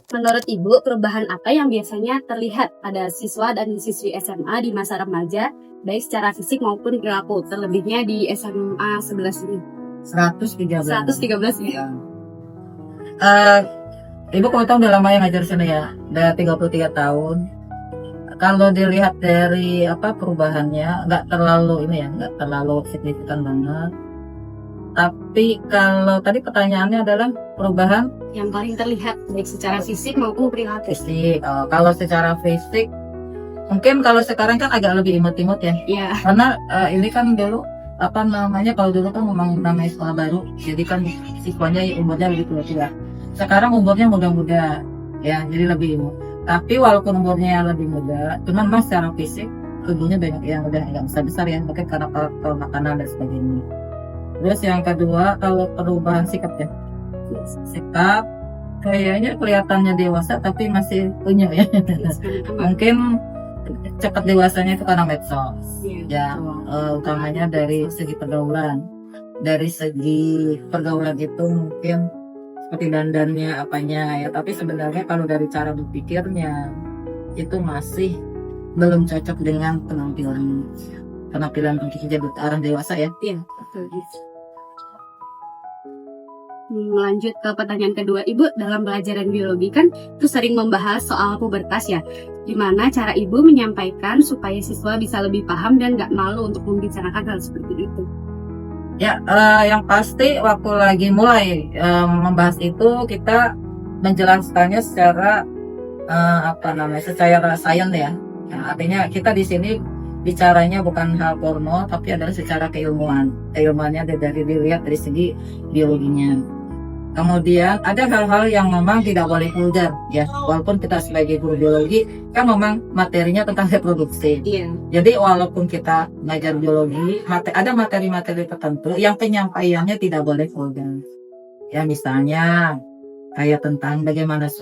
Menurut Ibu, perubahan apa yang biasanya terlihat pada siswa dan siswi SMA di masa remaja, baik secara fisik maupun perilaku, terlebihnya di SMA 11 ini? 113. 113 ya? Eh, Ibu kalau tahu udah lama yang ngajar sini ya, udah 33 tahun. Kalau dilihat dari perubahannya, nggak terlalu signifikan banget. Tapi kalau tadi pertanyaannya adalah perubahan Yang paling terlihat baik secara fisik maupun perilaku. fisik. Kalau secara fisik, mungkin kalau sekarang kan agak lebih imut-imut ya. Iya. Karena ini kan dulu kalau dulu kan memang namanya sekolah baru, jadi kan siswanya umurnya lebih tua-tua. Sekarang umurnya muda-muda, ya, jadi lebih imut. Tapi walaupun umurnya lebih muda, cuman memang secara fisik tubuhnya banyak yang udah agak besar-besar ya, mungkin karena faktor makanan dan sebagainya. Terus yang kedua, kalau perubahan sikap ya, sikap kayaknya kelihatannya dewasa tapi masih kunyuk ya. Mungkin cepat dewasanya itu karena medsos ya, utamanya dari segi pergaulan. Dari segi pergaulan itu mungkin seperti dandannya apanya ya, tapi sebenarnya kalau dari cara berpikirnya itu masih belum cocok dengan penampilan untuk jadi orang dewasa ya. Iya, betul. Lanjut ke pertanyaan kedua, Ibu, dalam pelajaran biologi kan itu sering membahas soal pubertas ya. Gimana cara Ibu menyampaikan supaya siswa bisa lebih paham dan nggak malu untuk membicarakan hal seperti itu? Ya, yang pasti waktu lagi mulai membahas itu kita menjelaskannya secara secara sains ya. Artinya kita di sini bicaranya bukan hal formal tapi adalah secara keilmuan. Keilmuannya dari dilihat dari segi biologinya. Kemudian ada hal-hal yang memang tidak boleh vulgar ya. Walaupun kita sebagai guru biologi kan memang materinya tentang reproduksi. Iya. Jadi walaupun kita ngajar biologi, ada materi-materi tertentu yang penyampaiannya tidak boleh vulgar. Ya misalnya kayak tentang bagaimana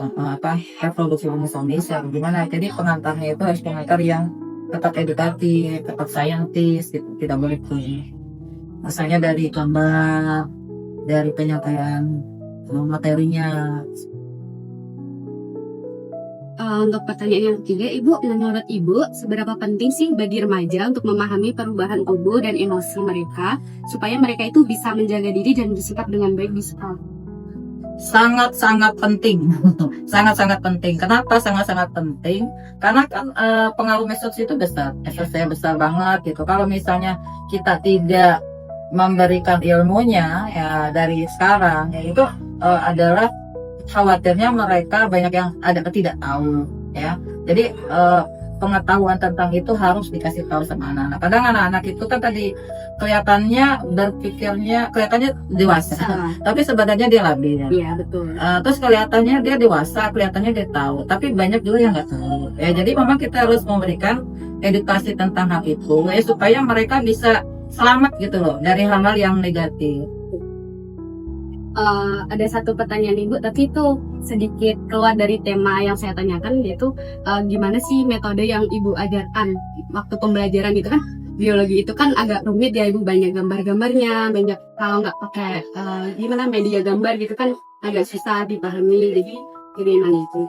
reproduksi kromosomis ya gimana. Jadi pengantarnya itu harus pengantar yang tetap edukatif, tetap saintis, gitu. Tidak boleh vulgar. Misalnya dari gambar, dari penyampaian materinya. Untuk pertanyaan yang ketiga, Ibu, menurut Ibu, seberapa penting sih bagi remaja untuk memahami perubahan tubuh dan emosi mereka supaya mereka itu bisa menjaga diri dan bersikap dengan baik di sekolah? Sangat-sangat penting. Sangat-sangat penting. Kenapa sangat-sangat penting? Karena kan pengaruh medsos itu besar. Efeknya besar banget gitu. Kalau misalnya kita tidak memberikan ilmunya ya dari sekarang, ya itu adalah khawatirnya mereka banyak yang ada tidak tahu ya. Jadi pengetahuan tentang itu harus dikasih tahu sama anak-anak. Kadang anak-anak itu kan tadi kelihatannya dewasa, tapi sebenarnya dia labil. Iya, betul. Terus kelihatannya dia dewasa, kelihatannya dia tahu, tapi banyak juga yang nggak tahu. Ya, jadi memang kita harus memberikan edukasi tentang hal itu ya supaya mereka bisa selamat gitu loh dari hal-hal yang negatif. Ada satu pertanyaan Ibu, tapi itu sedikit keluar dari tema yang saya tanyakan, yaitu gimana sih metode yang Ibu ajarkan waktu pembelajaran gitu kan? Biologi itu kan agak rumit ya Ibu, banyak gambar-gambarnya, banyak kalau nggak pakai media gambar gitu kan agak susah dipahami, jadi gimana itu?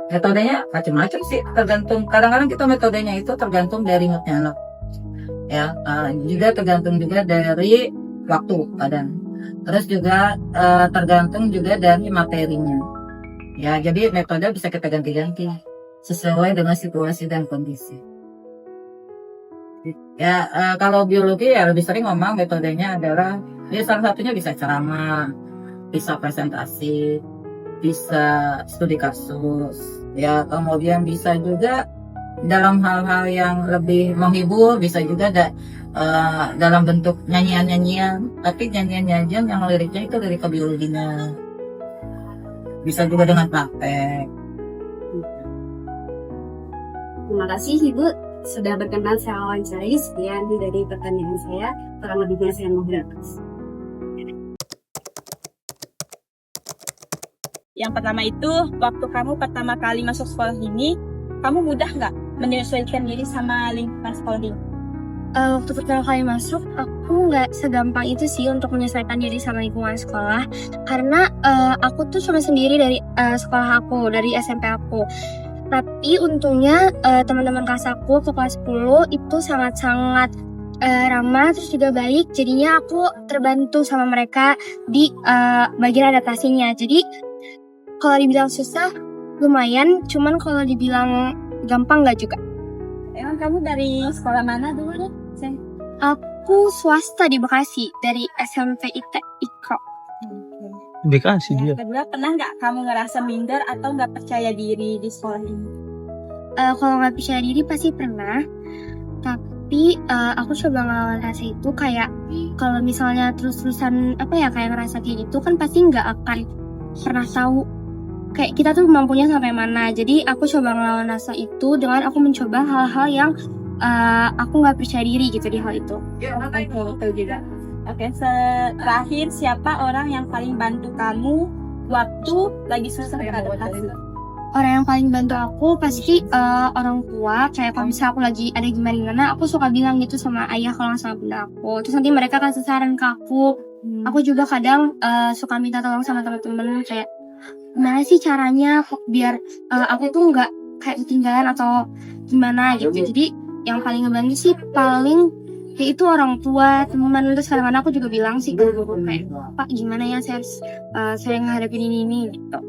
Metodenya macam-macam sih, tergantung. Kadang-kadang kita metodenya itu tergantung dari moodnya anak. Ya, juga tergantung juga dari waktu kadang. Terus juga tergantung juga dari materinya. Ya, jadi metode bisa kita ganti-ganti sesuai dengan situasi dan kondisi. Ya, kalau biologi ya lebih sering memang metodenya adalah ya salah satunya bisa ceramah, bisa presentasi, bisa studi kasus. Ya, kemudian bisa juga dalam hal-hal yang lebih menghibur, bisa juga dalam bentuk nyanyian-nyanyian, tapi nyanyian-nyanyian yang liriknya itu lirik biologinya. Bisa juga dengan praktek. Terima kasih Ibu sudah berkenan saya wawancari. Sekian dari pertanyaan saya, kurang lebihnya saya mohon maaf. Yang pertama itu, waktu kamu pertama kali masuk sekolah ini, kamu mudah nggak menyesuaikan diri sama lingkungan sekolah ini? Waktu pertama kali masuk, aku nggak segampang itu sih untuk menyesuaikan diri sama lingkungan sekolah. Karena aku tuh cuma sendiri dari sekolah aku, dari SMP aku. Tapi untungnya teman-teman kelas aku waktu kelas 10 itu sangat-sangat ramah, terus juga baik. Jadinya aku terbantu sama mereka di bagian adaptasinya. Jadi kalau dibilang susah, lumayan. Cuman kalau dibilang gampang nggak juga. Emang kamu dari sekolah mana dulu deh? Aku swasta di Bekasi, dari SMP IT IKO. Bekasi dia. Kedua, pernah nggak kamu ngerasa minder atau nggak percaya diri di sekolah ini? Kalau nggak percaya diri pasti pernah. Tapi aku coba ngelawan rasa itu kayak kalau misalnya terus-terusan kayak ngerasa kayak gitu kan pasti nggak akan pernah tahu kayak kita tuh mampunya sampai mana. Jadi aku coba ngelawan rasa itu dengan aku mencoba hal-hal yang aku nggak percaya diri gitu di hal itu. Oke, betul juga. Oke, terakhir, siapa orang yang paling bantu kamu waktu lagi susah beradaptasi? Orang yang paling bantu aku pasti orang tua. Kayak kalau misalnya aku lagi ada gimana, aku suka bilang gitu sama ayah kalau nggak sama bunda aku. Terus nanti mereka kasih saran ke aku. Aku juga kadang suka minta tolong sama teman-teman kayak gimana sih caranya biar aku tuh nggak kayak ketinggalan atau gimana gitu. Jadi yang paling ngebantu sih yaitu orang tua, teman. Terus kadang-kadang aku juga bilang sih ke guru kayak Pak gimana ya saya ngadepin ini gitu.